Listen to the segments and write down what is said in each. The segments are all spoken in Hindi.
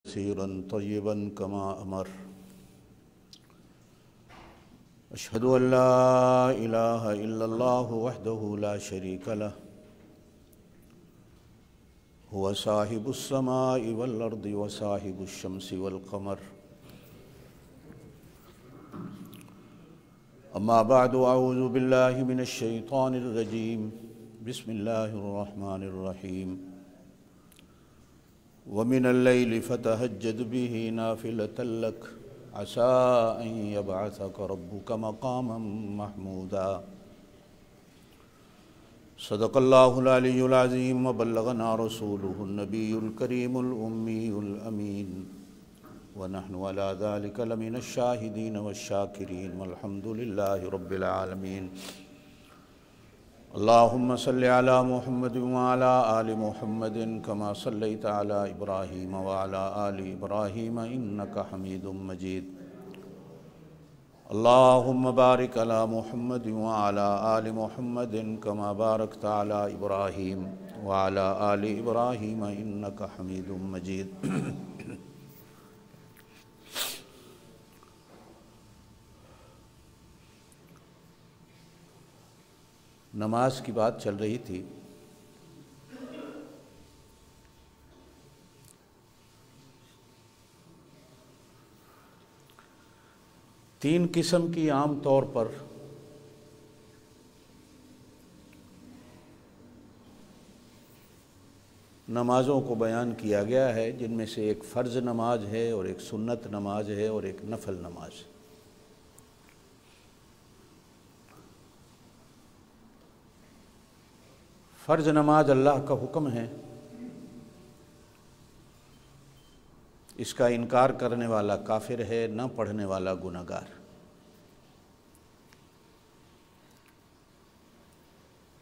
कसीरन तय्यबन कमा अमर। अशहदु अल्ला इलाहा इल्लल्लाहु वहदहु ला शरीक लह हुवा साहिबुस समाई वल अर्दि व साहिबुश शम्सी वल क़मर। अम्मा बअदु अऊज़ु बिल्लाहि मिनश शैतानिर रजीम। बिस्मिल्लाहिर रहमानिर रहीम। वमिनल लैलि फ़तहज्जद बिही नाफ़िलतन लक असा अन यबअसक रब्बुक मक़ामम महमूदा। सदक़ल्लाहुल अलियुल अज़ीम व बल्लगना रसूलुहुन नबियुल करीमुल उम्मियुल अमीन व नहनु अला ज़ालिका लमिनश शाहिदीन वश्शाकिरीन वल्हम्दुलिल्लाहि रब्बिल आलमीन। अल्लाहुम्मा सल्लि अला मुहम्मद व अला आलि मुहम्मदिन कमा सल्लैता अला इब्राहीम व अला आलि इब्राहीम इन्नका हमीदुम मजीद। अल्लाहुम्मा बारिक अला मुहम्मद व अला आलि मुहम्मदिन कमा बारकता अला इब्राहीम व अला आलि इब्राहीम इन्नका हमीदुम मजीद। नमाज की बात चल रही थी। तीन किस्म की आम तौर पर नमाज़ों को बयान किया गया है, जिनमें से एक फ़र्ज़ नमाज है और एक सुन्नत नमाज है और एक नफल नमाज। फ़र्ज़ नमाज अल्लाह का हुक्म है, इसका इनकार करने वाला काफिर है, न पढ़ने वाला गुनहगार।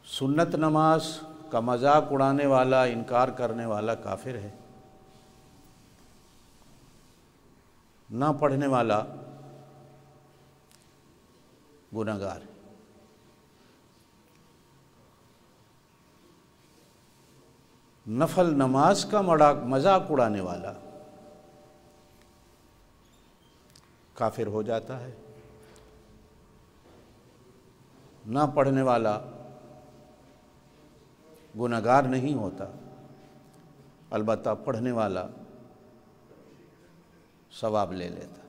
सुन्नत नमाज का मजाक उड़ाने वाला, इनकार करने वाला काफिर है, न पढ़ने वाला गुनहगार। नफल नमाज का मजाक उड़ाने वाला काफिर हो जाता है, ना पढ़ने वाला गुनहगार नहीं होता, अलबत्ता पढ़ने वाला सवाब ले लेता।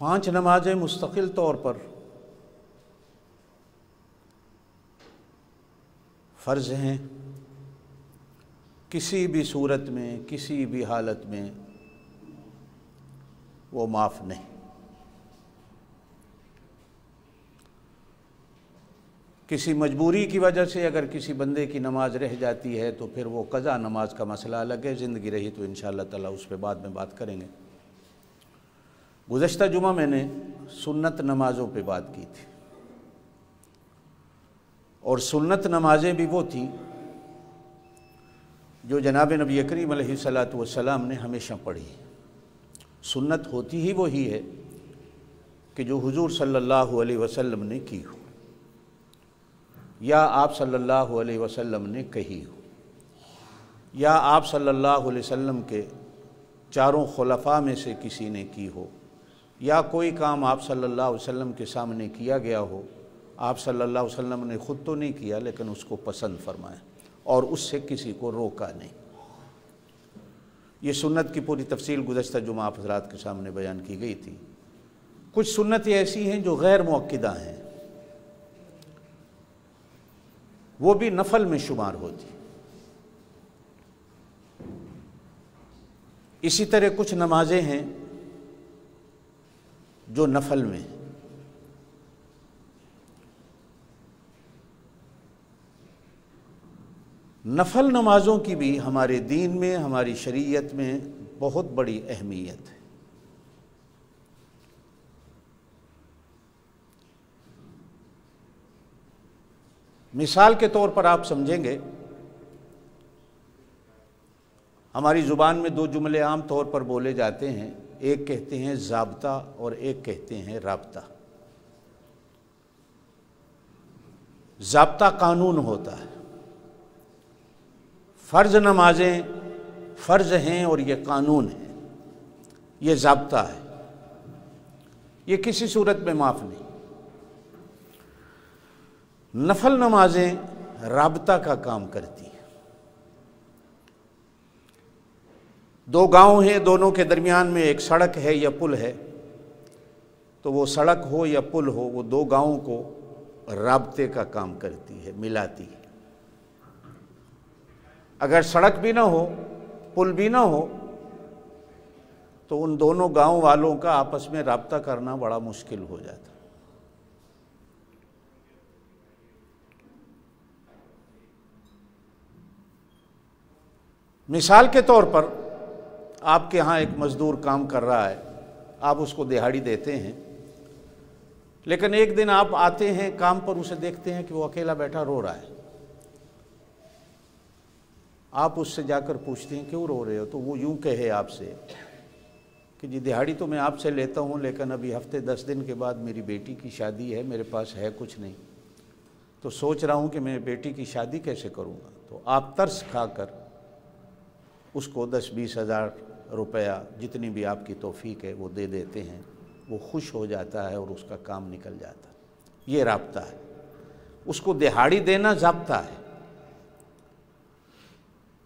पांच नमाजें मुस्तकिल तौर पर फ़र्ज़ हैं, किसी भी सूरत में, किसी भी हालत में वो माफ़ नहीं। किसी मजबूरी की वजह से अगर किसी बंदे की नमाज रह जाती है तो फिर वो क़ज़ा नमाज का मसला अलग है, ज़िंदगी रही तो इंशाअल्लाह ताला उस पर बाद में बात करेंगे। गुज़श्ता जुमा मैंने सुन्नत नमाज़ों पे बात की थी, और सुन्नत नमाजें भी वो थी जो जनाब नबी करीम अलैहिस्सलातु वस्सलाम ने हमेशा पढ़ी। सुन्नत होती ही वही है कि जो हुजूर सल्लल्लाहु अलैहि वसल्लम ने की हो या आप सल्लल्लाहु अलैहि वसल्लम ने कही हो या आप सल्लल्लाहु अलैहि वसल्लम के चारों खुलफा में से किसी ने की हो या कोई काम आप सल्लल्लाहु अलैहि वसल्लम के सामने किया गया हो, आप सल्लल्लाहु अलैहि वसल्लम ने ख़ुद तो नहीं किया लेकिन उसको पसंद फरमाया और उससे किसी को रोका नहीं। ये सुन्नत की पूरी तफसील गुज़श्ता जुमा आप हज़रात के सामने बयान की गई थी। कुछ सुन्नतें ऐसी हैं जो गैर मुअक्किदा हैं, वो भी नफल में शुमार होती। इसी तरह कुछ नमाजें हैं जो नफल में हैं। नफल नमाज़ों की भी हमारे दीन में, हमारी शरीयत में बहुत बड़ी अहमियत है। मिसाल के तौर पर आप समझेंगे, हमारी ज़ुबान में दो जुमले आम तौर पर बोले जाते हैं, एक कहते हैं ज़ाब्ता और एक कहते हैं राब्ता। ज़ाब्ता कानून होता है। फ़र्ज़ नमाजें फ़र्ज़ हैं और ये कानून है, ये ज़ाब्ता है, ये किसी सूरत में माफ़ नहीं। नफल नमाजें राबता का काम करती हैं। दो गांव हैं, दोनों के दरमियान में एक सड़क है या पुल है, तो वो सड़क हो या पुल हो, वो दो गांवों को राबते का काम करती है, मिलाती है। अगर सड़क भी ना हो, पुल भी ना हो, तो उन दोनों गांव वालों का आपस में राब्ता करना बड़ा मुश्किल हो जाता। मिसाल के तौर पर आपके यहाँ एक मज़दूर काम कर रहा है, आप उसको दिहाड़ी देते हैं, लेकिन एक दिन आप आते हैं काम पर, उसे देखते हैं कि वो अकेला बैठा रो रहा है। आप उससे जाकर पूछते हैं क्यों रो रहे हो, तो वो यूं कहे आपसे कि जी दिहाड़ी तो मैं आपसे लेता हूँ, लेकिन अभी हफ्ते 10 दिन के बाद मेरी बेटी की शादी है, मेरे पास है कुछ नहीं, तो सोच रहा हूँ कि मैं बेटी की शादी कैसे करूँगा। तो आप तरस खाकर उसको 10-20 हज़ार रुपया, जितनी भी आपकी तौफीक है, वो दे देते हैं। वो खुश हो जाता है और उसका काम निकल जाता है। ये राब्ता है, उसको दिहाड़ी देना ज़ाब्ता है।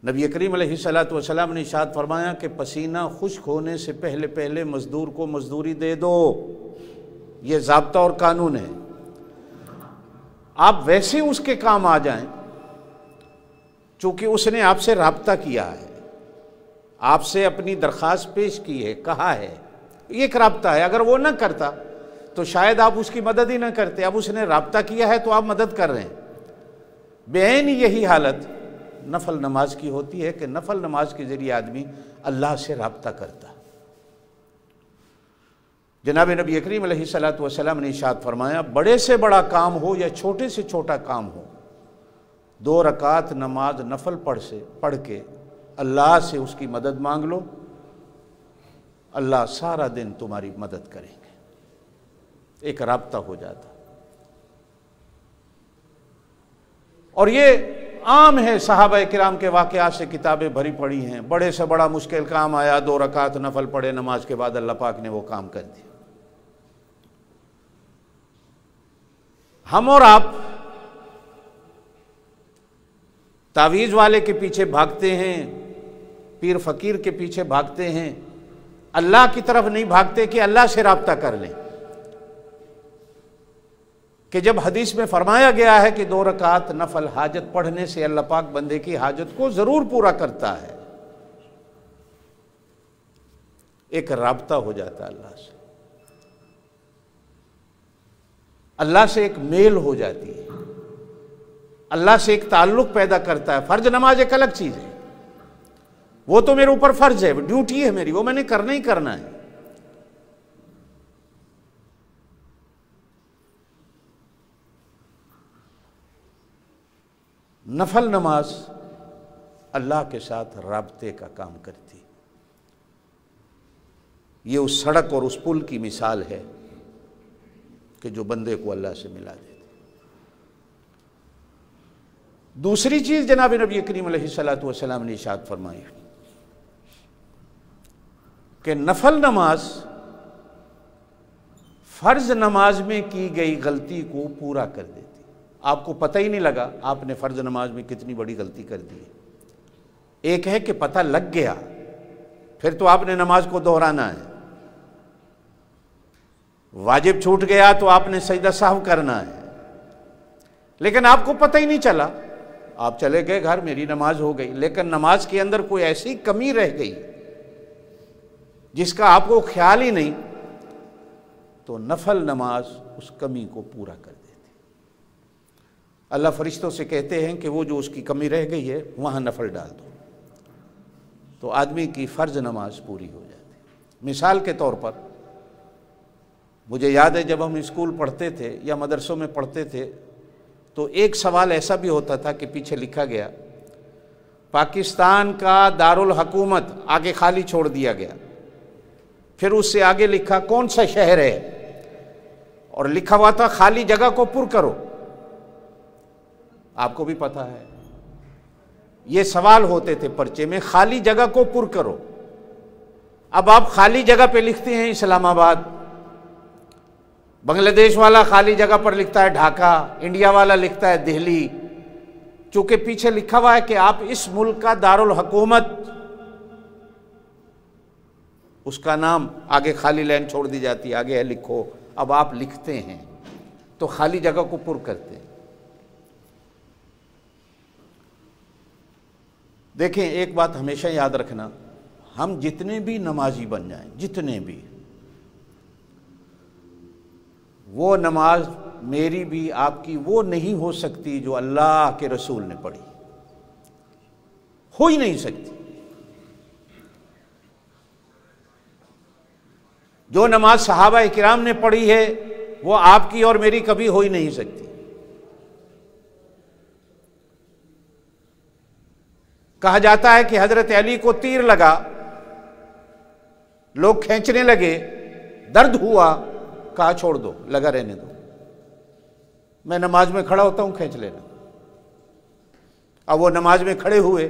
नबी करीम अलैहिस्सलातु वस्सलाम ने इरशाद फरमाया कि पसीना खुश्क होने से पहले पहले मज़दूर को मज़दूरी दे दो। ये ज़ाब्ता और कानून है। आप वैसे उसके काम आ जाएं, चूँकि उसने आपसे राब्ता किया है, आपसे अपनी दरख्वास्त पेश की है, कहा है, ये एक राब्ता है। अगर वो ना करता तो शायद आप उसकी मदद ही ना करते। अब उसने राब्ता किया है तो आप मदद कर रहे हैं। बेन यही हालत नफल नमाज की होती है कि नफल नमाज के ज़रिए आदमी अल्लाह से राब्ता करता। जनाब नबी करीम अलैहिस्सलातु वस्सलाम ने इरशाद फरमाया, बड़े से बड़ा काम हो या छोटे से छोटा काम हो, 2 रकात नमाज नफल पढ़ के अल्लाह से उसकी मदद मांग लो, अल्लाह सारा दिन तुम्हारी मदद करेंगे। एक राब्ता हो जाता। और ये आम है, सहाबा किराम के वाक़यात से किताबें भरी पड़ी हैं। बड़े से बड़ा मुश्किल काम आया, 2 रकात नफल पढ़े नमाज के बाद, अल्लाह पाक ने वो काम कर दिया। हम और आप तावीज़ वाले के पीछे भागते हैं, पीर फकीर के पीछे भागते हैं, अल्लाह की तरफ नहीं भागते कि अल्लाह से राब्ता कर लें। कि जब हदीस में फरमाया गया है कि 2 रकात नफल हाजत पढ़ने से अल्लाह पाक बंदे की हाजत को जरूर पूरा करता है, एक राब्ता हो जाता है अल्लाह से, अल्लाह से एक मेल हो जाती है, अल्लाह से एक ताल्लुक पैदा करता है। फर्ज नमाज एक अलग चीज है, वो तो मेरे ऊपर फर्ज है, ड्यूटी है मेरी, वो मैंने करना ही करना है। नफल नमाज अल्लाह के साथ राब्ते का काम करती। ये उस सड़क और उस पुल की मिसाल है कि जो बंदे को अल्लाह से मिला देती। दूसरी चीज जनाब नबी करीम अलैहिस्सलातु वस्सलाम ने इरशाद फरमाई कि नफल नमाज फर्ज नमाज में की गई गलती को पूरा कर देती। आपको पता ही नहीं लगा आपने फर्ज नमाज में कितनी बड़ी गलती कर दी है। एक है कि पता लग गया, फिर तो आपने नमाज को दोहराना है। वाजिब छूट गया तो आपने सजदा सहव करना है, लेकिन आपको पता ही नहीं चला, आप चले गए घर, मेरी नमाज हो गई, लेकिन नमाज के अंदर कोई ऐसी कमी रह गई जिसका आपको ख्याल ही नहीं, तो नफल नमाज उस कमी को पूरा कर देती। अल्लाह फरिश्तों से कहते हैं कि वो जो उसकी कमी रह गई है वहां नफल डाल दो, तो आदमी की फर्ज नमाज पूरी हो जाती। मिसाल के तौर पर मुझे याद है जब हम स्कूल पढ़ते थे या मदरसों में पढ़ते थे, तो एक सवाल ऐसा भी होता था कि पीछे लिखा गया पाकिस्तान का दारुल हुकूमत, आगे खाली छोड़ दिया गया, फिर उससे आगे लिखा कौन सा शहर है, और लिखा हुआ था खाली जगह को पुर करो। आपको भी पता है। ये सवाल होते थे पर्चे में, खाली जगह को पुर करो। अब आप खाली जगह पे लिखते हैं इस्लामाबाद, बांग्लादेश वाला खाली जगह पर लिखता है ढाका, इंडिया वाला लिखता है दिल्ली, चूंकि पीछे लिखा हुआ है कि आप इस मुल्क का दारुल हुकूमत, उसका नाम आगे खाली लाइन छोड़ दी जाती है, आगे है लिखो। अब आप लिखते हैं तो खाली जगह को पुर करते हैं। देखें, एक बात हमेशा याद रखना, हम जितने भी नमाजी बन जाएं, जितने भी, वो नमाज मेरी भी आपकी वो नहीं हो सकती जो अल्लाह के रसूल ने पढ़ी, हो ही नहीं सकती। जो नमाज सहाबा इकराम ने पढ़ी है वो आपकी और मेरी कभी हो ही नहीं सकती। कहा जाता है कि हजरत अली को तीर लगा, लोग खींचने लगे, दर्द हुआ, कहा छोड़ दो, लगा रहने दो, मैं नमाज में खड़ा होता हूं, खींच लेना। अब वो नमाज में खड़े हुए,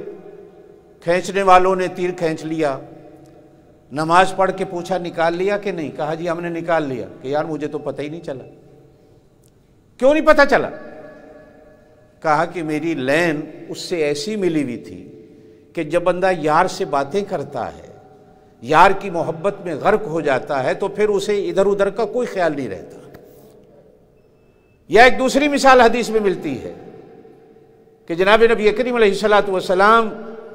खींचने वालों ने तीर खींच लिया, नमाज पढ़ के पूछा निकाल लिया कि नहीं, कहा जी हमने निकाल लिया। कि यार मुझे तो पता ही नहीं चला। क्यों नहीं पता चला? कहा कि मेरी लैन उससे ऐसी मिली हुई थी कि जब बंदा यार से बातें करता है, यार की मोहब्बत में गर्क हो जाता है, तो फिर उसे इधर उधर का कोई ख्याल नहीं रहता। यह एक दूसरी मिसाल हदीस में मिलती है कि जनाब नबी करीम अलैहिस्सलातु वस्सलाम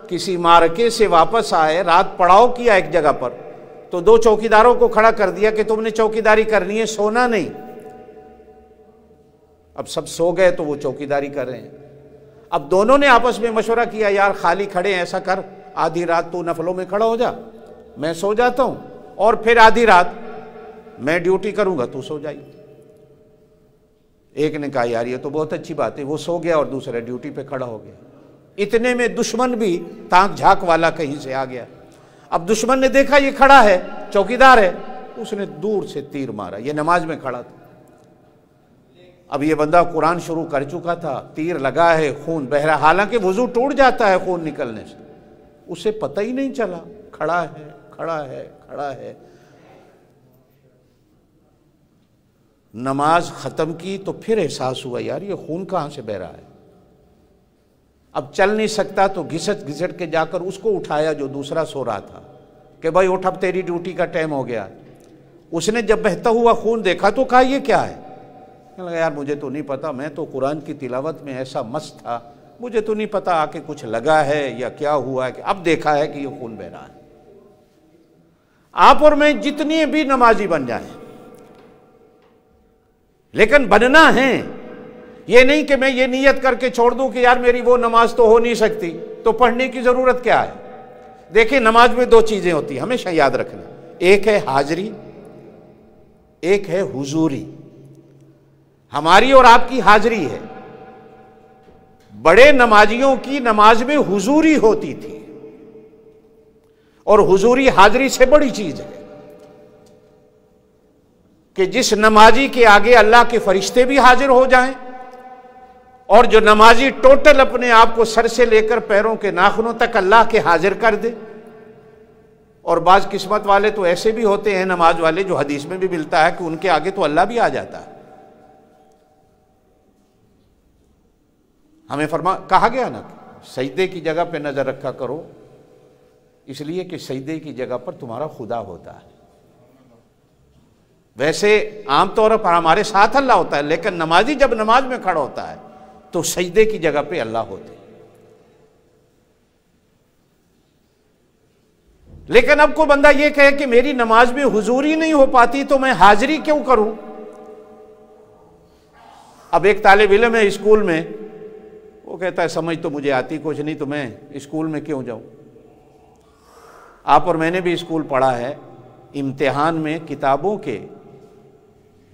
किसी मार्के से वापस आए, रात पड़ाव किया एक जगह पर, तो दो चौकीदारों को खड़ा कर दिया कि तुमने चौकीदारी करनी है, सोना नहीं। अब सब सो गए तो वो चौकीदारी कर रहे हैं। अब दोनों ने आपस में मशवरा किया, यार खाली खड़े हैं, ऐसा कर आधी रात तू नफलों में खड़ा हो जा, मैं सो जाता हूं, और फिर आधी रात मैं ड्यूटी करूंगा, तू सो जाइए। एक ने कहा यार ये तो बहुत अच्छी बात है, वो सो गया और दूसरा ड्यूटी पे खड़ा हो गया। इतने में दुश्मन भी ताक झाक वाला कहीं से आ गया। अब दुश्मन ने देखा ये खड़ा है, चौकीदार है, उसने दूर से तीर मारा, ये नमाज में खड़ा था। अब ये बंदा कुरान शुरू कर चुका था, तीर लगा है, खून बह रहा, हालांकि वजू टूट जाता है खून निकलने से, उसे पता ही नहीं चला, खड़ा है खड़ा है खड़ा है। नमाज खत्म की तो फिर एहसास हुआ यार ये खून कहां से बह रहा है। अब चल नहीं सकता तो घिसट घिसट के जाकर उसको उठाया जो दूसरा सो रहा था, कि भाई उठ, अब तेरी ड्यूटी का टाइम हो गया। उसने जब बहता हुआ खून देखा तो कहा ये क्या है? लगा यार मुझे तो नहीं पता, मैं तो कुरान की तिलावत में ऐसा मस्त था, मुझे तो नहीं पता आके कुछ लगा है या क्या हुआ है। कि अब देखा है कि ये खून बह रहा है। आप और मैं जितने भी नमाजी बन जाएं, लेकिन बनना है, ये नहीं कि मैं ये नियत करके छोड़ दूं कि यार मेरी वो नमाज तो हो नहीं सकती, तो पढ़ने की जरूरत क्या है। देखिए नमाज में दो चीजें होती है, हमेशा याद रखना, एक है हाजिरी, एक है हुजूरी। हमारी और आपकी हाजिरी है। बड़े नमाजियों की नमाज में हुजूरी होती थी, और हुजूरी हाजिरी से बड़ी चीज है कि जिस नमाजी के आगे अल्लाह के फरिश्ते भी हाजिर हो जाएं, और जो नमाजी टोटल अपने आप को सर से लेकर पैरों के नाखूनों तक अल्लाह के हाजिर कर दे। और बाज किस्मत वाले तो ऐसे भी होते हैं नमाज वाले, जो हदीस में भी मिलता है कि उनके आगे तो अल्लाह भी आ जाता है। हमें कहा गया ना सजदे की जगह पे नजर रखा करो, इसलिए कि सजदे की जगह पर तुम्हारा खुदा होता है। वैसे आमतौर पर हमारे साथ अल्लाह होता है, लेकिन नमाजी जब नमाज में खड़ा होता है तो सजदे की जगह पे अल्लाह होते हैं। लेकिन अब कोई बंदा ये कहे कि मेरी नमाज में हुजूरी नहीं हो पाती तो मैं हाजिरी क्यों करूं। अब एक तालिब इल्म है स्कूल में, वो कहता है समझ तो मुझे आती कुछ नहीं, तो मैं स्कूल में क्यों जाऊं। आप और मैंने भी स्कूल पढ़ा है, इम्तिहान में किताबों के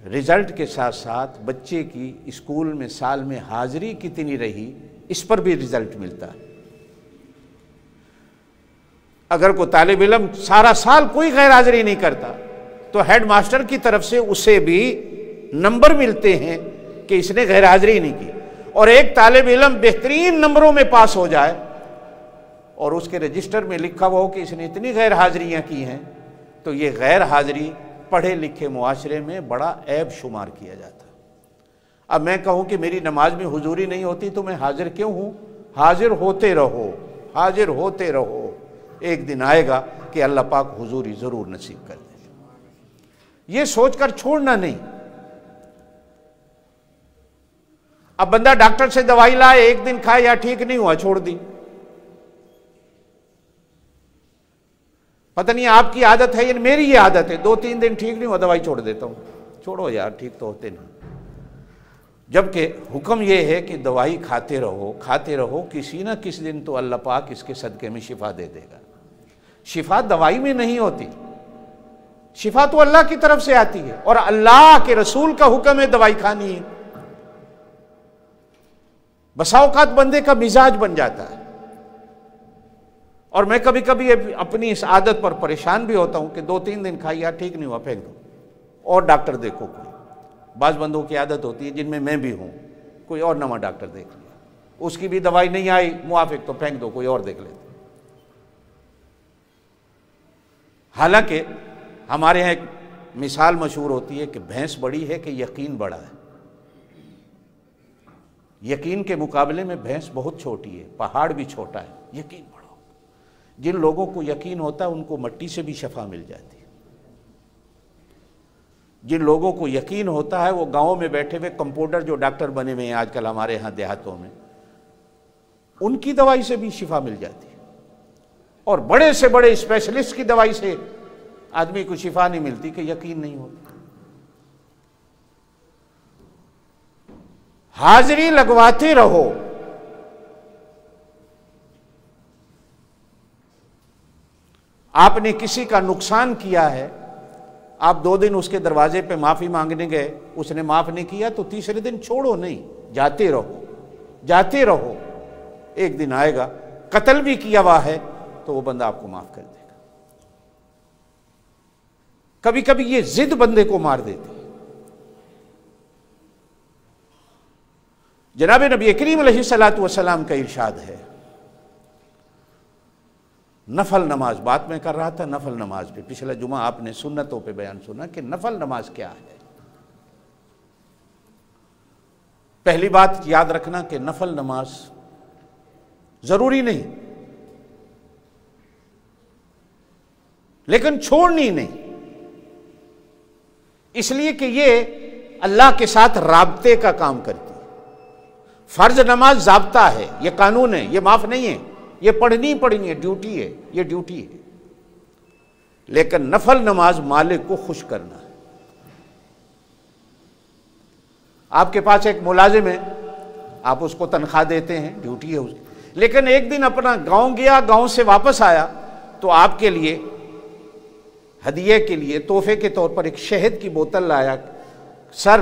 रिजल्ट के साथ साथ बच्चे की स्कूल में साल में हाजिरी कितनी रही, इस पर भी रिजल्ट मिलता है। अगर कोई तालिब इल्म सारा साल कोई गैर हाजिरी नहीं करता तो हेड मास्टर की तरफ से उसे भी नंबर मिलते हैं कि इसने गैर हाजिरी नहीं की। और एक तालिब इल्म बेहतरीन नंबरों में पास हो जाए और उसके रजिस्टर में लिखा हुआ हो कि इसने इतनी गैर हाजिरियाँ की हैं, तो ये गैर हाजिरी पढ़े लिखे मुआशरे में बड़ा ऐब शुमार किया जाता है। अब मैं कहूँ कि मेरी नमाज में हुजूरी नहीं होती तो मैं हाजिर क्यों हूँ? हाजिर होते रहो, हाजिर होते रहो। एक दिन आएगा कि अल्लाह पाक हुजूरी ज़रूर नसीब कर दे। ये सोचकर छोड़ना नहीं। अब बंदा डॉक्टर से दवाई लाए, एक दिन खाए या ठीक नहीं हुआ, छोड़ दी। पता नहीं आपकी आदत है या मेरी ये आदत है, 2-3 दिन ठीक नहीं हुआ दवाई छोड़ देता हूं। छोड़ो यार, ठीक तो होते नहीं। जबकि हुक्म यह है कि दवाई खाते रहो, खाते रहो, किसी ना किसी दिन तो अल्लाह पाक इसके सदके में शिफा दे देगा। शिफा दवाई में नहीं होती, शिफा तो अल्लाह की तरफ से आती है और अल्लाह के रसूल का हुक्म है दवाई खानी है। बसा औकात बंदे का मिजाज बन जाता है और मैं कभी कभी अपनी इस आदत पर परेशान भी होता हूं कि 2-3 दिन खाई यार ठीक नहीं हुआ, फेंक दो और डॉक्टर देखो कोई। बाज बंदों की आदत होती है, जिनमें मैं भी हूं, कोई और नवा डॉक्टर देख लिया, उसकी भी दवाई नहीं आई मुआफिक, तो फेंक दो, कोई और देख लेते। हालांकि हमारे यहाँ एक मिसाल मशहूर होती है कि भैंस बड़ी है कि यकीन बड़ा है। यकीन के मुकाबले में भैंस बहुत छोटी है, पहाड़ भी छोटा है, यकीन बड़ा। जिन लोगों को यकीन होता है उनको मट्टी से भी शफा मिल जाती है। जिन लोगों को यकीन होता है वो गांवों में बैठे हुए कंपाउंडर जो डॉक्टर बने हुए हैं आजकल हमारे यहाँ देहातों में, उनकी दवाई से भी शिफा मिल जाती है। और बड़े से बड़े स्पेशलिस्ट की दवाई से आदमी को शिफा नहीं मिलती कि यकीन नहीं होता। हाजिरी लगवाते रहो। आपने किसी का नुकसान किया है, आप 2 दिन उसके दरवाजे पे माफी मांगने गए, उसने माफ नहीं किया, तो तीसरे दिन छोड़ो नहीं, जाते रहो, जाते रहो। एक दिन आएगा, कत्ल भी किया हुआ है तो वो बंदा आपको माफ कर देगा। कभी कभी ये जिद बंदे को मार देती है। जनाब नबी करीम अलैहिस्सलातु वस्सलाम का इरशाद है, नफल नमाज, बात मैं कर रहा था नफल नमाज पे, पिछला जुमा आपने सुन्नतों पे बयान सुना कि नफल नमाज क्या है। पहली बात याद रखना कि नफल नमाज जरूरी नहीं, लेकिन छोड़नी नहीं, इसलिए कि ये अल्लाह के साथ राब्ते का काम करती है। फर्ज नमाज जाब्ता है, ये कानून है, ये माफ नहीं है, ये पढ़नी पड़नी है, ड्यूटी है, ये ड्यूटी है। लेकिन नफल नमाज मालिक को खुश करना है। आपके पास एक मुलाजिम है, आप उसको तनख्वाह देते हैं, ड्यूटी है उसकी, लेकिन एक दिन अपना गांव गया, गांव से वापस आया तो आपके लिए हदिये के लिए तोहफे के तौर पर एक शहद की बोतल लाया। सर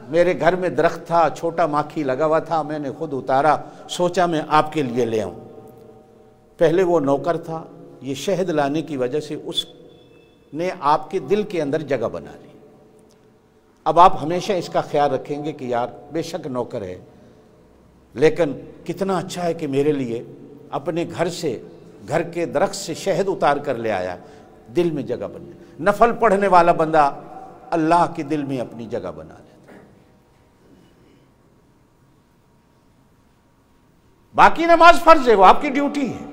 मेरे घर में दरख्त था, छोटा माखी लगा हुआ था, मैंने खुद उतारा, सोचा मैं आपके लिए ले आऊं। पहले वो नौकर था, ये शहद लाने की वजह से उसने आपके दिल के अंदर जगह बना ली। अब आप हमेशा इसका ख्याल रखेंगे कि यार बेशक नौकर है, लेकिन कितना अच्छा है कि मेरे लिए अपने घर से, घर के दरख्त से शहद उतार कर ले आया, दिल में जगह बन गई। नफल पढ़ने वाला बंदा अल्लाह के दिल में अपनी जगह बना लेता। बाकी नमाज फर्ज है, वो आपकी ड्यूटी है,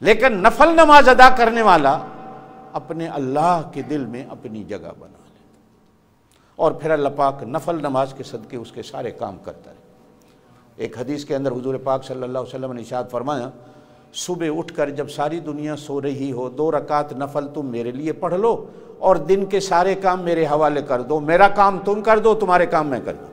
लेकिन नफल नमाज अदा करने वाला अपने अल्लाह के दिल में अपनी जगह बना लेता और फिर अल्लाह पाक नफल नमाज के सदके उसके सारे काम करता है। एक हदीस के अंदर हुजूर पाक सल्लल्लाहु अलैहि वसल्लम ने इरशाद फरमाया, सुबह उठकर जब सारी दुनिया सो रही हो, 2 रकात नफल तुम मेरे लिए पढ़ लो और दिन के सारे काम मेरे हवाले कर दो। मेरा काम तुम कर दो, तुम्हारे काम मैं कर दूं।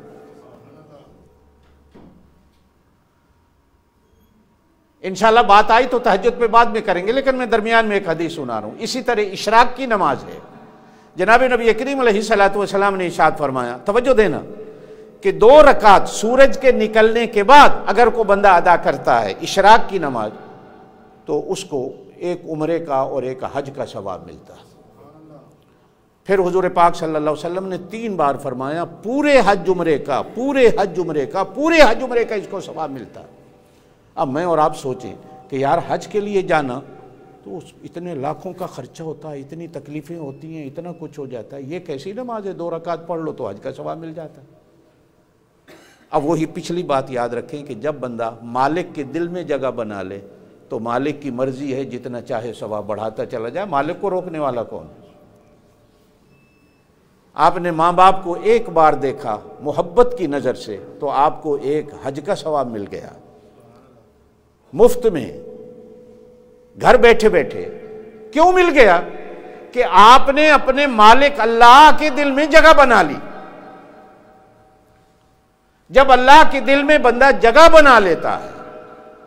इंशाल्लाह बात आई तो तहज्जुद पे बाद में करेंगे, लेकिन मैं दरमियान में एक हदीस सुना रहा हूं। इसी तरह इशराक की नमाज है। जनाब नबी करीम अलैहिस्सलातु वस्सलाम ने इरशाद फरमाया, तवज्जो देना, कि 2 रकात सूरज के निकलने के बाद अगर कोई बंदा अदा करता है इशराक की नमाज, तो उसको एक उम्रे का और एक हज का सवाब मिलता है। फिर हुजूर पाक सल्लल्लाहु अलैहि वसल्लम ने 3 बार फरमाया पूरे हज उम्रे का, पूरे हज उम्रे का, पूरे हज उम्रे का इसको सवाब मिलता है। अब मैं और आप सोचें कि यार हज के लिए जाना तो इतने लाखों का खर्चा होता है, इतनी तकलीफ़ें होती हैं, इतना कुछ हो जाता है, ये कैसी नमाज है 2 रकात पढ़ लो तो हज का सवाब मिल जाता है। अब वही पिछली बात याद रखें कि जब बंदा मालिक के दिल में जगह बना ले तो मालिक की मर्जी है, जितना चाहे सवाब बढ़ाता चला जाए, मालिक को रोकने वाला कौन है। आपने माँ बाप को एक बार देखा मोहब्बत की नज़र से तो आपको एक हज का सवाब मिल गया, मुफ्त में, घर बैठे बैठे। क्यों मिल गया? कि आपने अपने मालिक अल्लाह के दिल में जगह बना ली। जब अल्लाह के दिल में बंदा जगह बना लेता है,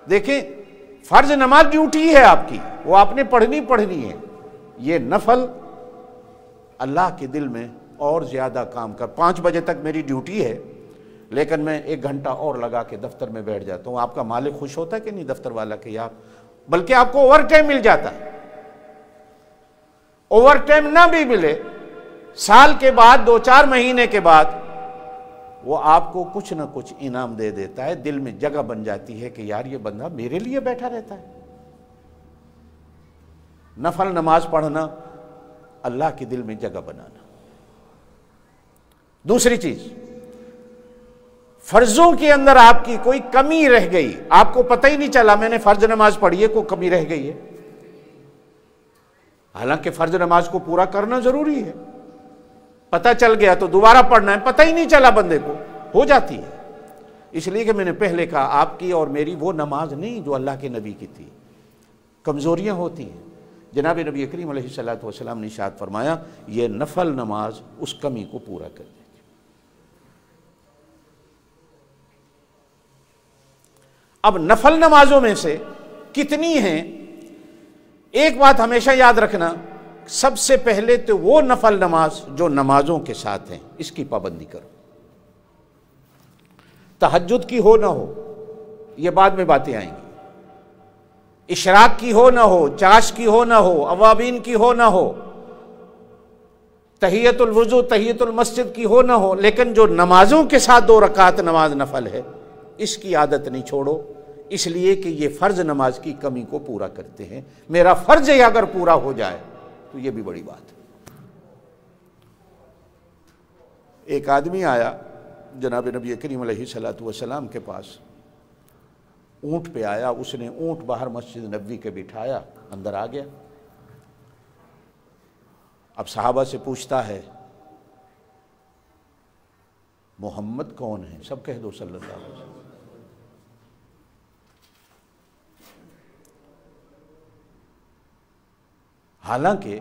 देखें फर्ज नमाज ड्यूटी है आपकी, वो आपने पढ़नी है, ये नफल अल्लाह के दिल में और ज़्यादा काम कर। 5 बजे तक मेरी ड्यूटी है लेकिन मैं 1 घंटा और लगा के दफ्तर में बैठ जाता हूँ। आपका मालिक खुश होता है कि नहीं दफ्तर वाला कि यार, बल्कि आपको ओवर टाइम मिल जाता है। ओवर टाइम ना भी मिले, साल के बाद 2-4 महीने के बाद वो आपको कुछ ना कुछ इनाम दे देता है, दिल में जगह बन जाती है कि यार ये बंदा मेरे लिए बैठा रहता है। नफल नमाज पढ़ना, अल्लाह के दिल में जगह बनाना। दूसरी चीज, फर्जों के अंदर आपकी कोई कमी रह गई, आपको पता ही नहीं चला मैंने फर्ज नमाज पढ़ी है, कोई कमी रह गई है। हालांकि फर्ज नमाज को पूरा करना जरूरी है, पता चल गया तो दोबारा पढ़ना है, पता ही नहीं चला बंदे को, हो जाती है। इसलिए कि मैंने पहले कहा आपकी और मेरी वो नमाज नहीं जो अल्लाह के नबी की थी, कमजोरियां होती हैं। जनाब नबी करीम अलैहिस्सलातु वस्सलाम ने इरशाद फरमाया ये नफल नमाज उस कमी को पूरा कर देगी। अब नफल नमाजों में से कितनी हैं, एक बात हमेशा याद रखना, सबसे पहले तो वो नफल नमाज जो नमाजों के साथ हैं, इसकी पाबंदी करो। तहज्जुद की हो ना हो, ये बाद में बातें आएंगी। इशराक की हो ना हो, चाश की हो ना हो, अवाबीन की हो ना हो, तहियतुल वुजू तहियतुल मस्जिद की हो ना हो, लेकिन जो नमाजों के साथ 2 रकात नमाज नफल है, इसकी आदत नहीं छोड़ो। इसलिए कि ये फर्ज नमाज की कमी को पूरा करते हैं। मेरा फर्ज ही अगर पूरा हो जाए तो ये भी बड़ी बात है। एक आदमी आया जनाब नबी करीम अलैहिस्सलातु वस्सलाम के पास, ऊंट पे आया, उसने ऊंट बाहर मस्जिद नबवी के बिठाया, अंदर आ गया। अब सहाबा से पूछता है मोहम्मद कौन है? सब कह दो सल्लल्लाहु अलैहि वसल्लम। हालांकि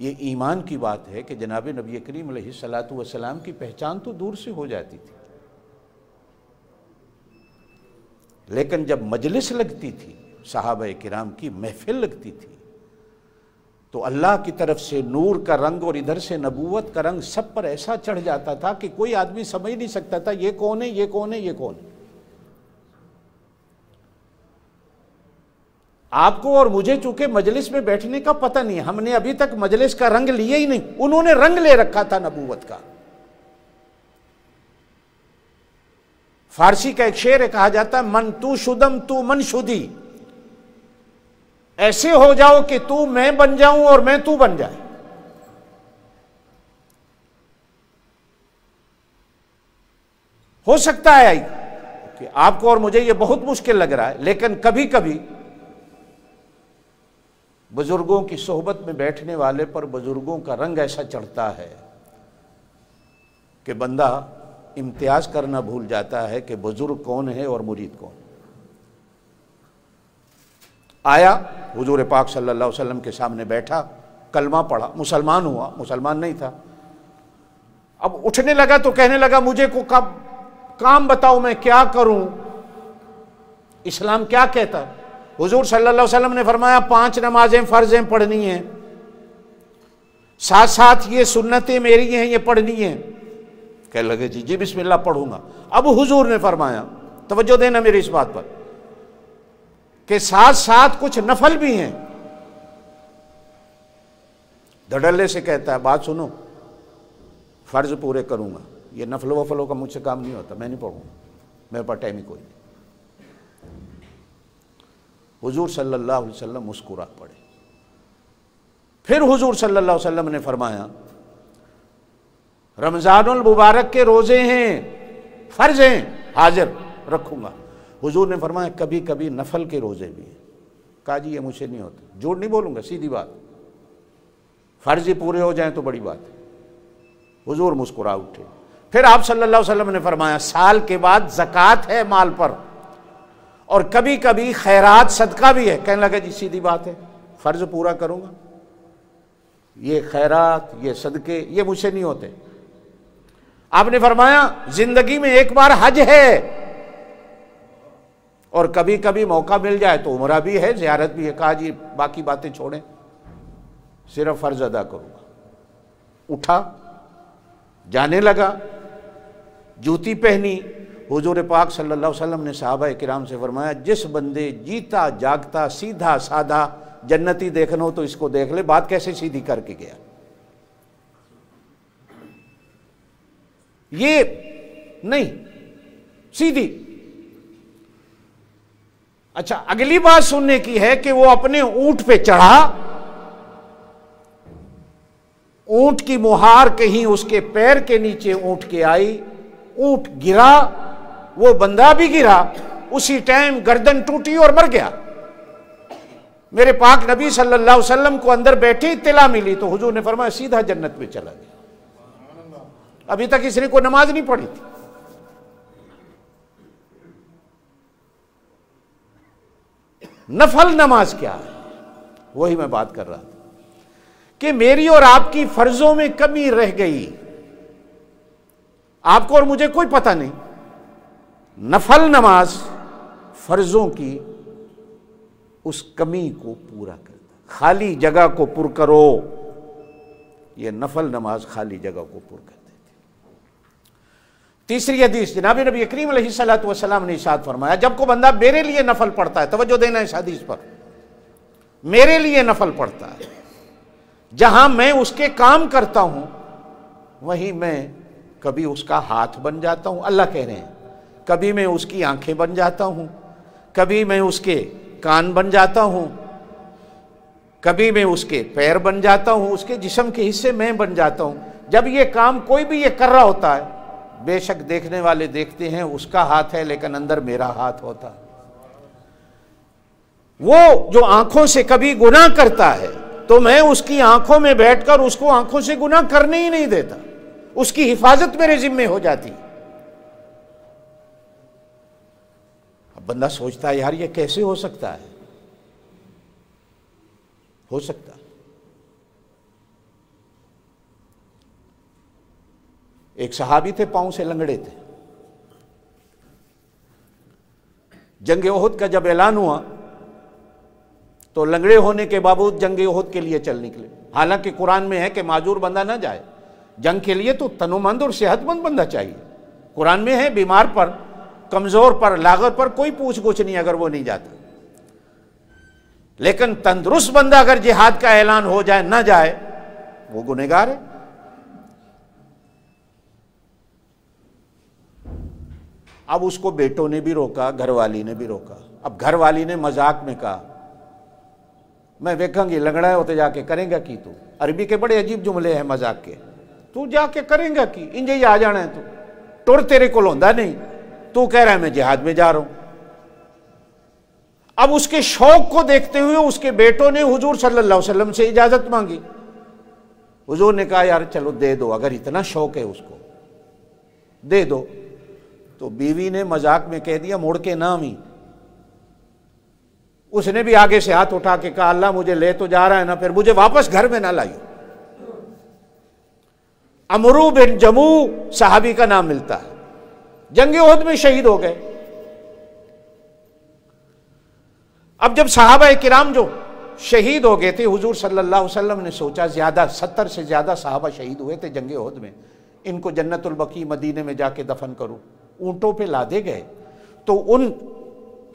ये ईमान की बात है कि जनाब नबी करीम अलैहिस्सलातु वस्सलाम की पहचान तो दूर से हो जाती थी, लेकिन जब मजलिस लगती थी, सहाबा किराम की महफिल लगती थी, तो अल्लाह की तरफ से नूर का रंग और इधर से नबूवत का रंग सब पर ऐसा चढ़ जाता था कि कोई आदमी समझ नहीं सकता था ये कौन है, ये कौन है, ये कौन है। आपको और मुझे चूंकि मजलिस में बैठने का पता नहीं है, हमने अभी तक मजलिस का रंग लिया ही नहीं, उन्होंने रंग ले रखा था नबूवत का। फारसी का एक शेर है, कहा जाता है मन तू शुदम तू मन शुदी, ऐसे हो जाओ कि तू मैं बन जाऊं और मैं तू बन जाए। हो सकता है कि आपको और मुझे यह बहुत मुश्किल लग रहा है, लेकिन कभी कभी बुजुर्गों की सोहबत में बैठने वाले पर बुजुर्गों का रंग ऐसा चढ़ता है कि बंदा इम्तियाज करना भूल जाता है कि बुजुर्ग कौन है और मुरीद कौन। आया हुजूर पाक सल्लल्लाहु अलैहि वसल्लम के सामने बैठा, कलमा पढ़ा, मुसलमान हुआ, मुसलमान नहीं था। अब उठने लगा तो कहने लगा मुझे को कब काम बताओ, मैं क्या करूं, इस्लाम क्या कहता। हुजूर सल्लल्लाहु अलैहि वसल्लम ने फरमाया 5 नमाजें फर्जें पढ़नी हैं, साथ साथ ये सुन्नतें मेरी हैं, ये पढ़नी हैं। कह लगे जी जी बिस्मिल्लाह पढ़ूंगा। अब हुजूर ने फरमाया, तवज्जो देना मेरी इस बात पर, कि साथ साथ कुछ नफल भी हैं। धड़ल्ले से कहता है, बात सुनो, फ़र्ज़ पूरे करूँगा, ये नफलों वफलों का मुझसे काम नहीं होता, मैं नहीं पढ़ूँगा, मेरे पास टाइम ही कोई नहीं। हुजूर सल्लल्लाहु अलैहि वसल्लम मुस्कुरा पड़े। फिर हुजूर सल्लल्लाहु अलैहि वसल्लम ने फरमाया, रमज़ानुल मुबारक के रोज़े हैं, फ़र्ज़ हैं, हाजिर रखूँगा। हुजूर ने फरमाया कभी कभी नफल के रोज़े भी हैं। कहा जी ये मुझसे नहीं होता, झूठ नहीं बोलूँगा, सीधी बात, फ़र्ज़ ही पूरे हो जाएं तो बड़ी बात है। हुजूर मुस्कुरा उठे। फिर आप सल्लल्लाहु अलैहि वसल्लम ने फरमाया, साल के बाद ज़कात है माल पर, और कभी कभी खैरात सदका भी है। कहने लगा जी सीधी बात है, फ़र्ज़ पूरा करूँगा, ये खैरात ये सदके ये मुझसे नहीं होते। आपने फरमाया जिंदगी में एक बार हज है, और कभी कभी मौका मिल जाए तो उम्रा भी है, ज़ियारत भी है। कहा जी बाकी बातें छोड़ें, सिर्फ फ़र्ज़ अदा करूँगा। उठा, जाने लगा, जूती पहनी। हुजूर पाक सल्लल्लाहु अलैहि वसल्लम ने सहाबा किराम से फरमाया, जिस बंदे जीता जागता सीधा साधा जन्नती देखना हो तो इसको देख ले, बात कैसे सीधी करके गया। ये नहीं, सीधी। अच्छा, अगली बात सुनने की है कि वो अपने ऊंट पे चढ़ा, ऊंट की मुहार कहीं उसके पैर के नीचे ऊंट के आई, ऊंट गिरा, वो बंदा भी गिरा, उसी टाइम गर्दन टूटी और मर गया। मेरे पाक नबी सल्लल्लाहु अलैहि वसल्लम को अंदर बैठी इत्तला मिली तो हुजूर ने फरमाया सीधा जन्नत में चला गया। अभी तक इसने कोई नमाज नहीं पढ़ी थी। नफल नमाज क्या है, वही मैं बात कर रहा था कि मेरी और आपकी फर्जों में कमी रह गई, आपको और मुझे कोई पता नहीं। नफल नमाज फर्जों की उस कमी को पूरा करता, खाली जगह को पुर करो, यह नफल नमाज खाली जगह को पुर कर देती। तीसरी हदीस, जनाब नबी करीम अलैहिस्सलातु वस्सलाम ने इरशाद फरमाया, जब को बंदा मेरे लिए नफल पढ़ता है, तवज्जो देना इस हदीस पर, मेरे लिए नफल पढ़ता है, जहां मैं उसके काम करता हूं वहीं मैं कभी उसका हाथ बन जाता हूं, अल्लाह कह रहे हैं, कभी मैं उसकी आंखें बन जाता हूं, कभी मैं उसके कान बन जाता हूं, कभी मैं उसके पैर बन जाता हूं, उसके जिस्म के हिस्से मैं बन जाता हूं। जब ये काम कोई भी ये कर रहा होता है, बेशक देखने वाले देखते हैं उसका हाथ है, लेकिन अंदर मेरा हाथ होता है। वो जो आंखों से कभी गुनाह करता है तो मैं उसकी आंखों में बैठकर उसको आंखों से गुनाह करने ही नहीं देता, उसकी हिफाजत मेरे जिम्मे हो जाती। अब बंदा सोचता है यार ये कैसे हो सकता है, हो सकता। एक सहाबी थे, पांव से लंगड़े थे। जंग ओहद का जब ऐलान हुआ तो लंगड़े होने के बावजूद जंग ओहद के लिए चल निकले। हालांकि कुरान में है कि माजूर बंदा ना जाए जंग के लिए, तो तनोमंद और सेहतमंद बंदा चाहिए। कुरान में है बीमार पर, कमजोर पर, लागत पर कोई पूछ गुछ नहीं अगर वो नहीं जाता। लेकिन तंदुरुस्त बंदा अगर जिहाद का ऐलान हो जाए ना जाए, वो गुनहगार है। अब उसको बेटों ने भी रोका, घरवाली ने भी रोका। अब घरवाली ने मजाक में कहा, मैं वेखांगी लंगड़ा होते जाके करेंगा की तू। अरबी के बड़े अजीब जुमले हैं मजाक के। तू जाके करेंगा की, इंजे ही आ जाना है तू, टुर तेरे को होंदा नहीं, तू कह रहा है मैं जिहाद में जा रहा हूं। अब उसके शौक को देखते हुए उसके बेटों ने हुजूर सल्लल्लाहु अलैहि वसल्लम से इजाजत मांगी। हुजूर ने कहा यार चलो दे दो, अगर इतना शौक है उसको दे दो। तो बीवी ने मजाक में कह दिया मुड़ के नाम ही। उसने भी आगे से हाथ उठा के कहा अल्लाह मुझे ले तो जा रहा है ना, फिर मुझे वापस घर में ना लाइयो। अमरू बिन जमू सहाबी का नाम मिलता है, जंग ओहद में शहीद हो गए। अब जब सहाबा किराम जो शहीद हो गए थे, हुजूर सल्लल्लाहु अलैहि वसल्लम ने सोचा ज्यादा 70 से ज्यादा सहाबा शहीद हुए थे जंग ओहद में, इनको जन्नतुल बकी मदीने में जाके दफन करूं। ऊंटों पे लादे गए तो उन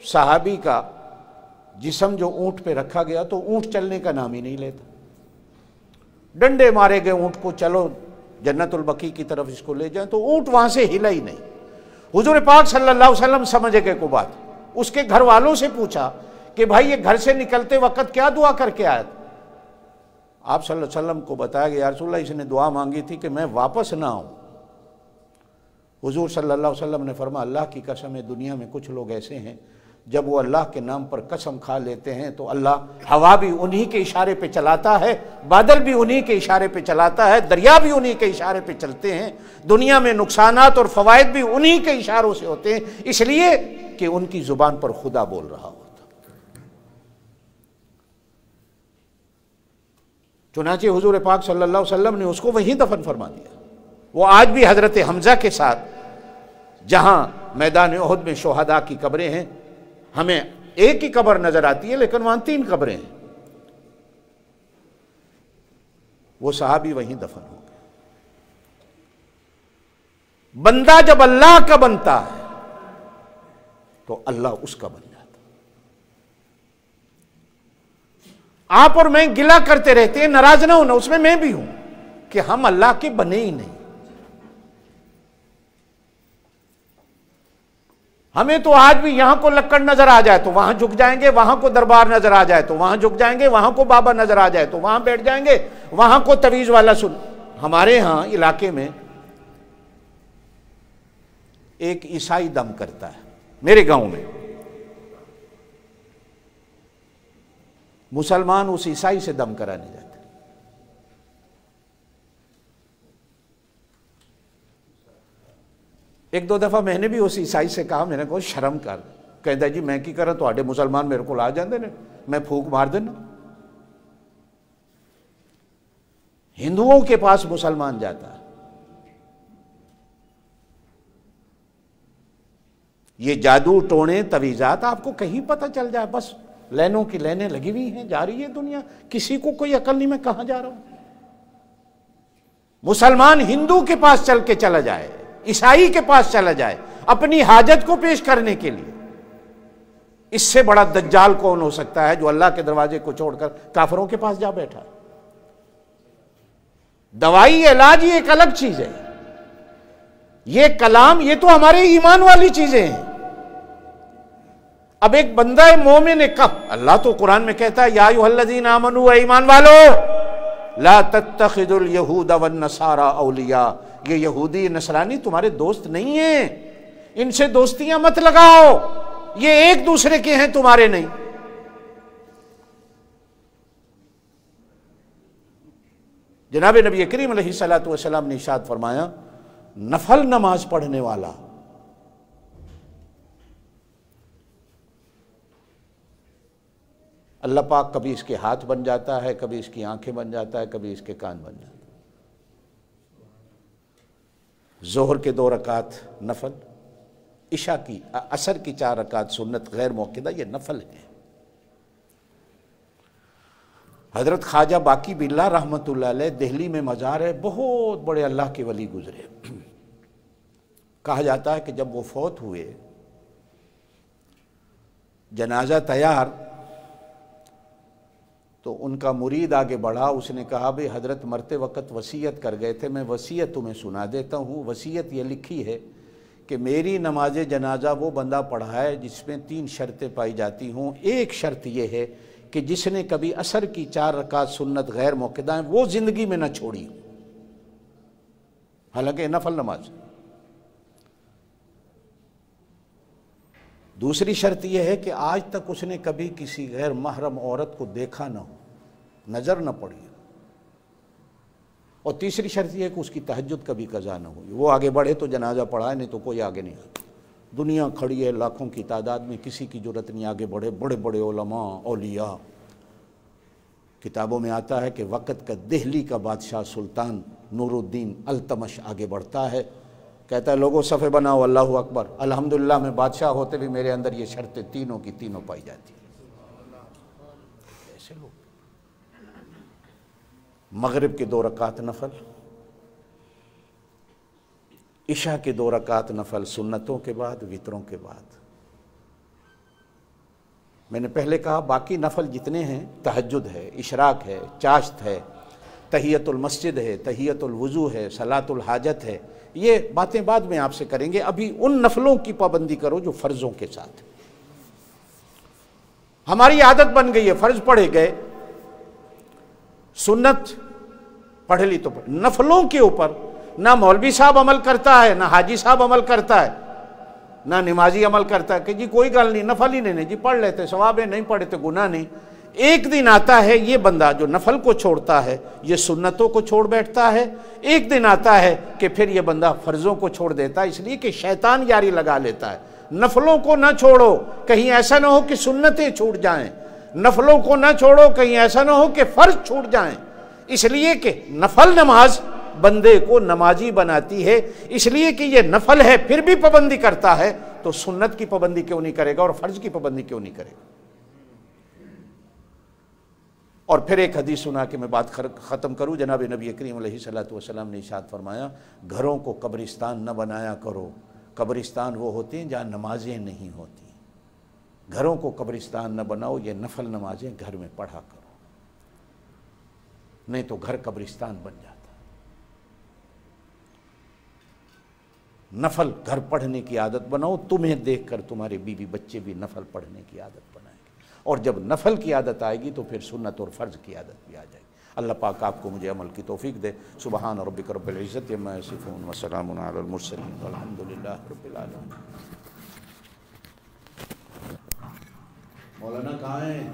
सहाबी का जिस्म जो ऊंट पे रखा गया तो ऊंट चलने का नाम ही नहीं लेता। डंडे मारे गए ऊँट को, चलो जन्नतुल बकी की तरफ इसको ले जाएं, तो ऊँट वहाँ से हिला ही नहीं। हुजूर पाक सल्लल्लाहु अलैहि वसल्लम समझ गए को बात, उसके घर वालों से पूछा कि भाई ये घर से निकलते वक्त क्या दुआ करके आया था? आप सल्लल्लाहु अलैहि वसल्लम को बताया कि या रसूलल्लाह इसने दुआ मांगी थी कि मैं वापस ना आऊँ। हुजूर सल्लल्लाहु अलैहि वसल्लम ने फरमाया अल्लाह की कसम है, दुनिया में कुछ लोग ऐसे हैं जब वो अल्लाह के नाम पर कसम खा लेते हैं तो अल्लाह हवा भी उन्हीं के इशारे पे चलाता है, बादल भी उन्हीं के इशारे पे चलाता है, दरिया भी उन्हीं के इशारे पे चलते हैं, दुनिया में नुकसानात और फवायद भी उन्हीं के इशारों से होते हैं, इसलिए कि उनकी जुबान पर खुदा बोल रहा होता। चुनांचे हुजूर पाक सल्लल्लाहु अलैहि वसल्लम ने उसको वहीं दफन फरमा दिया। वो आज भी हजरत हमजा के साथ जहां मैदान उहद में शोहदा की कब्रें हैं, हमें एक ही कब्र नजर आती है लेकिन वहां 3 कब्रें हैं, वो सहाबी वहीं दफन हो गए। बंदा जब अल्लाह का बनता है तो अल्लाह उसका बन जाता। आप और मैं गिला करते रहते हैं, नाराज ना होना, उसमें मैं भी हूं कि हम अल्लाह के बने ही नहीं। हमें तो आज भी यहां को लक्कड़ नजर आ जाए तो वहां झुक जाएंगे, वहां को दरबार नजर आ जाए तो वहां झुक जाएंगे, वहां को बाबा नजर आ जाए तो वहां बैठ जाएंगे, वहां को तवीज वाला सुन। हमारे यहां इलाके में एक ईसाई दम करता है, मेरे गांव में मुसलमान उस ईसाई से दम कराने जाते। एक दो दफा मैंने भी उस ईसाई से कहा, मैंने कहा शर्म कर, कहता जी मैं की करा, तो मुसलमान मेरे को ला जाते ने, मैं फूक मार देना। हिंदुओं के पास मुसलमान जाता है, ये जादू टोने तवीजात आपको कहीं पता चल जाए, बस लेनों की लेने लगी हुई हैं, जा रही है दुनिया, किसी को कोई अकल नहीं मैं कहां जा रहा हूं। मुसलमान हिंदू के पास चल के चला जाए, ईसाई के पास चला जाए अपनी हाजत को पेश करने के लिए, इससे बड़ा दज्जाल कौन हो सकता है जो अल्लाह के दरवाजे को छोड़कर काफिरों के पास जा बैठा। दवाई इलाज ये एक अलग चीज है, ये कलाम ये तो हमारे ईमान वाली चीजें हैं। अब एक बंदा मोमिन ने कहा, अल्लाह तो कुरान में कहता है या अय्युहल्लज़ीना आमनू, ईमान वालो ला तत्तखिजुल यहूद वन नसारा औलिया, ये यहूदी नसरानी तुम्हारे दोस्त नहीं है, इनसे दोस्तियां मत लगाओ, ये एक दूसरे के हैं तुम्हारे नहीं। जनाब नबी करीम अलैहिस्सलातु वस्सलाम ने इरशाद फरमाया, नफल नमाज पढ़ने वाला अल्लाह पाक कभी इसके हाथ बन जाता है, कभी इसकी आंखें बन जाता है, कभी इसके कान बन जाता है। जोहर के 2 रकात नफल, इशा की असर की 4 रकात सुन्नत गैर मौक़िदा, ये नफल है। हजरत ख्वाजा बाकी बिल्ला रहमतुल्लाह अलैह दिल्ली में मज़ार है, बहुत बड़े अल्लाह के वली गुजरे। कहा जाता है कि जब वो फौत हुए, जनाजा तैयार, तो उनका मुरीद आगे बढ़ा, उसने कहा भाई हजरत मरते वक़्त वसीयत कर गए थे, मैं वसीयत तुम्हें सुना देता हूँ। वसीयत ये लिखी है कि मेरी नमाज जनाजा वो बंदा पढ़ाए जिसमें 3 शर्तें पाई जाती हों। एक शर्त यह है कि जिसने कभी असर की 4 रकात सुन्नत गैर मौक़िदा है वो ज़िंदगी में न छोड़ी, हालांकि नफल नमाज। दूसरी शर्त यह है कि आज तक उसने कभी किसी गैर महरम औरत को देखा ना हो, नज़र न पड़ी। और तीसरी शर्त यह है कि उसकी तहज्जुद कभी कज़ा ना हुई। वो आगे बढ़े तो जनाजा पढ़ाए, नहीं तो कोई आगे नहीं आता। दुनिया खड़ी है लाखों की तादाद में, किसी की ज़रूरत नहीं आगे बढ़े। बड़े बड़े उलमा औलिया, किताबों में आता है कि वक़्त का दिल्ली का बादशाह सुल्तान नूरुद्दीन अल्तमश आगे बढ़ता है, कहता है लोगों सफ़े बनाओ, अल्लाहु अकबर, अल्हम्दुलिल्लाह मैं बादशाह होते भी मेरे अंदर ये शर्तें तीनों की तीनों पाई जाती हैं। ऐसे लोग मगरिब के 2 रकात नफल, इशा के 2 रकात नफल सुन्नतों के बाद, वितरों के बाद। मैंने पहले कहा बाकी नफल जितने हैं, तहज्जुद है, इशराक है, चाश्त है, तहियतुल मस्जिद है, तहियतुल वुज़ू है, सलातुल हाजत है, ये बातें बाद में आपसे करेंगे। अभी उन नफलों की पाबंदी करो जो फ़र्ज़ों के साथ। हमारी आदत बन गई है, फ़र्ज़ पढ़े गए, सुन्नत पढ़ ली तो पढ़। नफलों के ऊपर ना मौलवी साहब अमल करता है, ना हाजी साहब अमल करता है, ना नमाजी अमल करता है कि जी कोई गल नहीं, नफल ही नहीं जी पढ़ लेते, सवाब है, नहीं पढ़े तो गुनाह नहीं। एक दिन आता है ये बंदा जो नफल को छोड़ता है, ये सुन्नतों को छोड़ बैठता है। एक दिन आता है कि फिर ये बंदा फ़र्ज़ों को छोड़ देता है, इसलिए कि शैतान यारी लगा लेता है। नफलों को ना छोड़ो, कहीं ऐसा ना हो कि सुन्नतें छूट जाएं। नफलों को ना छोड़ो, कहीं ऐसा ना हो कि फ़र्ज छूट जाएं। इसलिए कि नफल नमाज बंदे को नमाजी बनाती है, इसलिए कि ये नफल है फिर भी पाबंदी करता है, तो सुन्नत की पाबंदी क्यों नहीं करेगा और फ़र्ज की पाबंदी क्यों नहीं करेगा। और फिर एक हदीस सुना के मैं बात ख़त्म करूँ। जनाब नबी करीम अलैहिस्सलातु वस्सलाम ने इरशाद फरमाया, घरों को कब्रिस्तान न बनाया करो। कब्रिस्तान वो होते हैं जहाँ नमाजें नहीं होती। घरों को कब्रिस्तान न बनाओ, ये नफल नमाजें घर में पढ़ा करो, नहीं तो घर कब्रिस्तान बन जाता। नफल घर पढ़ने की आदत बनाओ, तुम्हें देखकर तुम्हारे बीवी बच्चे भी नफल पढ़ने की आदत बनाएंगे। और जब नफल की आदत आएगी तो फिर सुन्नत और फ़र्ज़ की आदत भी आ जाएगी। अल्लाह पाक आपको मुझे अमल की तौफीक दे। सुबहान रब्बिक रब्बिल इज़्ज़ति अम्मा यसिफ़ून व सलामुन अलल मुरसलीन वल्हम्दुलिल्लाहि रब्बिल आलमीन। मौलाना कहाँ हैं?